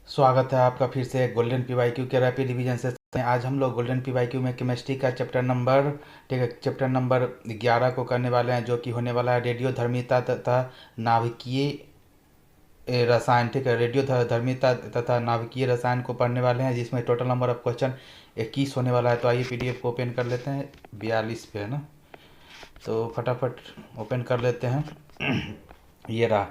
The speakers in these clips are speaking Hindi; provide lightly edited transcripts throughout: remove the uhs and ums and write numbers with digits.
स्वागत है आपका फिर से गोल्डन पीवाईक्यू के रैपिड रिवीजन से। आज हम लोग गोल्डन पीवाईक्यू में केमिस्ट्री का चैप्टर नंबर ठीक है चैप्टर नंबर 11 को करने वाले हैं, जो कि होने वाला है रेडियो धर्मिता तथा नाभिकीय रसायन। ठीक है, रेडियो धर्मिता तथा नाभिकीय रसायन को पढ़ने वाले हैं, जिसमें टोटल नंबर ऑफ क्वेश्चन 21 होने वाला है। तो आइए पीडीएफ को ओपन कर लेते हैं। 42 पे है ना, तो फटाफट ओपन कर लेते हैं। ये रहा।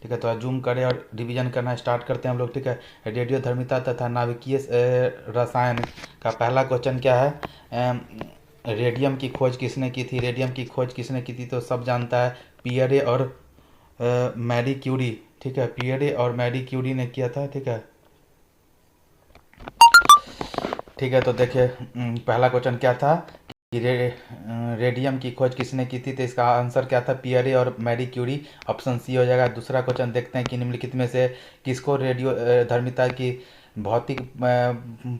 ठीक है, तो आज जूम करें और रिवीजन करना स्टार्ट करते हैं हम लोग। ठीक है, रेडियो धर्मिता तथा नाभिकीय रसायन का पहला क्वेश्चन क्या है? रेडियम की खोज किसने की थी? रेडियम की खोज किसने की थी तो सब जानता है, पियरे और मैरी क्यूरी। ठीक है, पियरे और मैरी क्यूरी ने किया था। ठीक है, ठीक है, तो देखिए पहला क्वेश्चन क्या था कि रेडियम की खोज किसने की थी, तो इसका आंसर क्या था? पियरे और मैरी क्यूरी। ऑप्शन सी हो जाएगा। दूसरा क्वेश्चन देखते हैं कि निम्नलिखित में से किसको रेडियो धर्मिता की भौतिक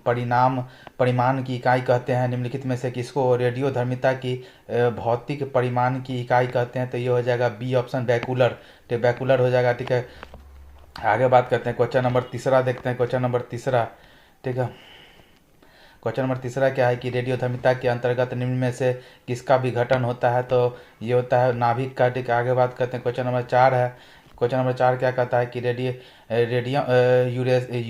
परिणाम परिमाण की इकाई कहते हैं? निम्नलिखित में से किसको रेडियो धर्मिता की भौतिक परिमाण की इकाई कहते हैं? तो ये हो जाएगा बी ऑप्शन, बैकुलर। तो बैकुलर हो जाएगा। ठीक है, आगे बात करते हैं। क्वेश्चन नंबर तीसरा देखते हैं। क्वेश्चन नंबर तीसरा, ठीक है, क्वेश्चन नंबर तीसरा क्या है कि रेडियो धर्मिता के अंतर्गत निम्न में से किसका विघटन होता है? तो ये होता है नाभिक का। ठीक है, आगे बात करते हैं। क्वेश्चन नंबर चार है। क्वेश्चन नंबर चार क्या कहता है कि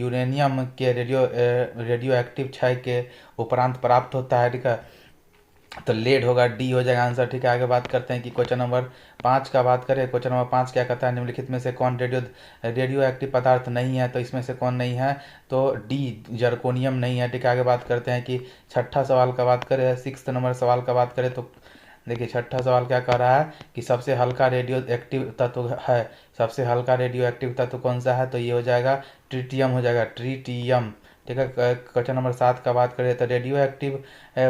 यूरेनियम के रेडियो एक्टिव क्षय के उपरांत प्राप्त होता है। ठीक है, तो लेड होगा, डी हो जाएगा आंसर। ठीक है, आगे बात करते हैं कि क्वेश्चन नंबर पाँच का बात करें। क्वेश्चन नंबर पाँच क्या कहता है? निम्नलिखित में से कौन रेडियो एक्टिव पदार्थ नहीं है? तो इसमें से कौन नहीं है? तो डी, जर्कोनियम नहीं है। ठीक है, आगे बात करते हैं कि छठा सवाल का बात करें, सिक्स नंबर सवाल का बात करें। तो देखिए छठा सवाल क्या कह रहा है कि सबसे हल्का रेडियो एक्टिव तत्व है। सबसे हल्का रेडियो एक्टिव तत्व कौन सा है? तो ये हो जाएगा ट्रिटियम हो जाएगा, ट्रिटियम। ठीक है, क्वेश्चन नंबर सात का बात करें तो रेडियो एक्टिव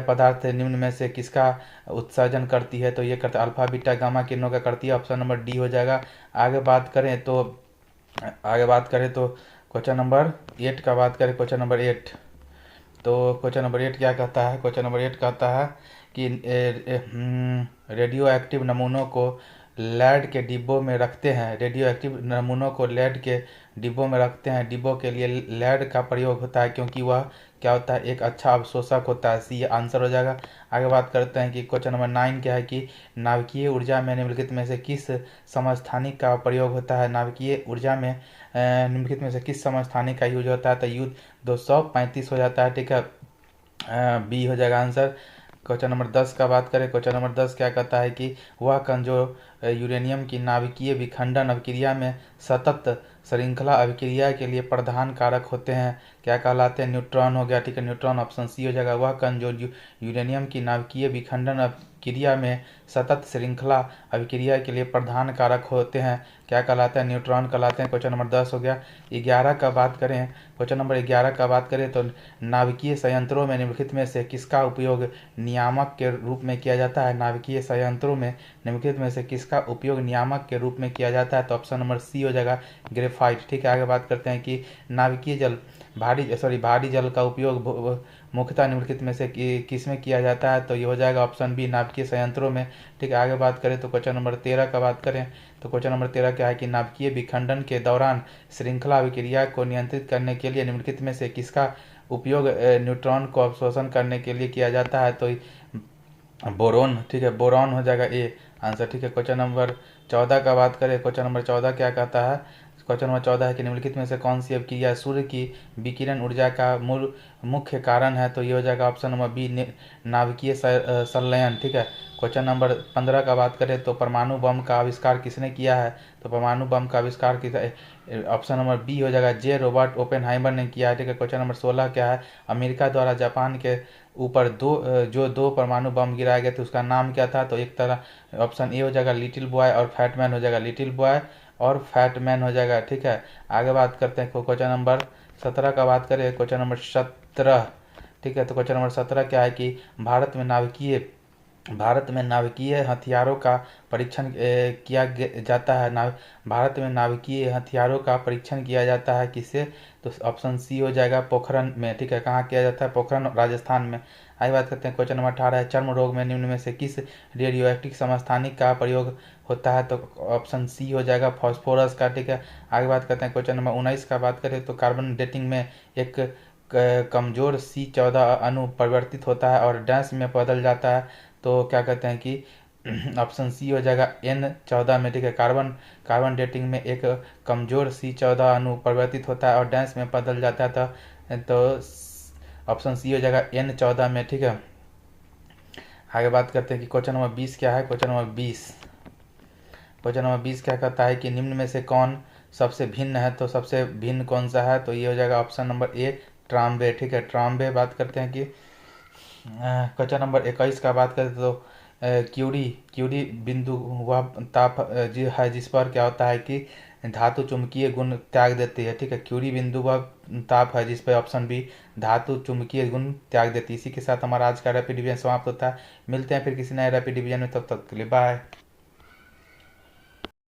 पदार्थ निम्न में से किसका उत्सर्जन करती है? तो ये करता है अल्फा बीटा गामा किरणों का करती है। ऑप्शन नंबर डी हो जाएगा। आगे बात करें तो आगे बात करें तो क्वेश्चन नंबर एट का बात करें। क्वेश्चन नंबर एट, तो क्वेश्चन नंबर एट क्या कहता है? क्वेश्चन नंबर एट कहता है कि रेडियो एक्टिव नमूनों को लेड के डिब्बों में रखते हैं। रेडियो एक्टिव नमूनों को लेड के डिब्बों में रखते हैं। डिब्बों के लिए लेड का प्रयोग होता है क्योंकि वह क्या होता है? एक अच्छा अवशोषक होता है। सी आंसर हो जाएगा। आगे बात करते हैं कि क्वेश्चन नंबर नाइन क्या है कि नाभिकीय ऊर्जा में निम्नलिखित में से किस समस्थानिक का प्रयोग होता है? नाभिकीय ऊर्जा में निम्नलिखित में से किस समस्थानिक का यूज होता है? तो यूज 235 हो जाता है। ठीक है, बी हो जाएगा आंसर। क्वेश्चन नंबर 10 का बात करें। क्वेश्चन नंबर 10 क्या कहता है कि वह कण जो यूरेनियम की नाभिकीय विखंडन अभिक्रिया में सतत श्रृंखला अभिक्रिया के लिए प्रधान कारक होते हैं, क्या कहलाते हैं? न्यूट्रॉन हो गया। ठीक है, न्यूट्रॉन ऑप्शन सी हो जाएगा। वह कण जो यूरेनियम की नाभिकीय विखंडन अभिक्रिया में सतत श्रृंखला अभिक्रिया के लिए प्रधान कारक होते हैं, क्या कहलाते हैं? न्यूट्रॉन कहलाते हैं। क्वेश्चन नंबर 10 हो गया। 11 का बात करें। क्वेश्चन नंबर 11 का बात करें तो नाभिकीय संयंत्रों में निम्नलिखित में से किसका उपयोग नियामक के रूप में किया जाता है? नाभिकीय संयंत्रों में निम्नलिखित में से किसका उपयोग नियामक के रूप में किया जाता है? तो ऑप्शन नंबर सी हो जाएगा, ग्रेफाइट। ठीक है, आगे बात करते हैं कि नाभिकीय जल भारी जल का उपयोग मुख्यतः निम्नलिखित में से किस में किया जाता है? तो ये हो जाएगा ऑप्शन बी, नाभिकीय संयंत्रों में। ठीक है, आगे बात करें तो क्वेश्चन नंबर 13 का बात करें। तो क्वेश्चन नंबर 13 क्या है कि नाभिकीय विखंडन के दौरान श्रृंखला अभिक्रिया को नियंत्रित करने के लिए निम्नलिखित में से किसका उपयोग न्यूट्रॉन को अवशोषण करने के लिए किया जाता है? तो बोरोन। ठीक है, बोरॉन हो जाएगा ए आंसर। ठीक है, क्वेश्चन नंबर 14 का बात करें। क्वेश्चन नंबर 14 क्या कहता है? क्वेश्चन नंबर 14 है कि निम्नलिखित में से कौन सी अभिक्रिया सूर्य की विकिरण ऊर्जा का मुख्य कारण है? तो ये हो जाएगा ऑप्शन नंबर बी, नाभिकीय संलयन। ठीक है, क्वेश्चन नंबर 15 का बात करें तो परमाणु बम का आविष्कार किसने किया है? तो परमाणु बम का आविष्कार ऑप्शन नंबर बी हो जाएगा, जे रॉबर्ट ओपेनहाइमर ने किया है। ठीक है, क्वेश्चन नंबर 16 क्या है? अमेरिका द्वारा जापान के ऊपर दो परमाणु बम गिराए गए थे, उसका नाम क्या था? तो एक तरह ऑप्शन ए हो जाएगा लिटिल बॉय और फैट मैन हो जाएगा, लिटिल बॉय और फैट मैन हो जाएगा। ठीक है, आगे बात करते हैं क्वेश्चन नंबर 17 का बात करें। क्वेश्चन नंबर 17, ठीक है, तो क्वेश्चन नंबर 17 क्या है कि भारत में नाभिकीय भारत में नाभिकीय हथियारों का परीक्षण किया जाता है। भारत में नाभिकीय हथियारों का परीक्षण किया जाता है किससे? तो ऑप्शन सी हो जाएगा पोखरण में। ठीक है, कहाँ किया जाता है? पोखरण, राजस्थान में। आगे बात करते हैं, क्वेश्चन नंबर 18 है, चर्म रोग में निम्न में से किस रेडियो एक्टिव समस्थानिक का प्रयोग होता है? तो ऑप्शन सी हो जाएगा फॉस्फोरस का। ठीक है, आगे बात करते हैं, क्वेश्चन नंबर 19 का बात करें तो कार्बन डेटिंग में एक कमजोर C14 अणु परिवर्तित होता है और डैश में बदल जाता है। तो क्या कहते हैं कि ऑप्शन सी हो जाएगा N14 में। ठीक है, कार्बन कार्बन डेटिंग में एक कमजोर C14 अणु परिवर्तित होता है और डैश में बदल जाता है। तो ऑप्शन सी हो जाएगा N14 में। ठीक है, आगे बात करते हैं कि क्वेश्चन नंबर 20 क्या है। क्वेश्चन नंबर 20 क्या कहता है कि निम्न में से कौन सबसे भिन्न है? तो सबसे भिन्न कौन सा है? तो ये हो जाएगा ऑप्शन नंबर ए, ट्राम्बे। ठीक है, ट्राम्बे। बात करते हैं कि क्वेश्चन नंबर 21 का बात करें तो क्यूरी क्यूरी बिंदु वह ताप है जिस पर क्या होता है कि धातु चुंबकीय गुण त्याग देती है। ठीक है, क्यूरी बिंदु वह ताप है जिस पर ऑप्शन बी धातु चुंबकीय गुण त्याग देती है। इसी के साथ हमारा आज का रैपिड डिवीजन समाप्त होता है। मिलते हैं फिर किसी नए रैपिड डिवीजन में, तब तक के लिए बाय।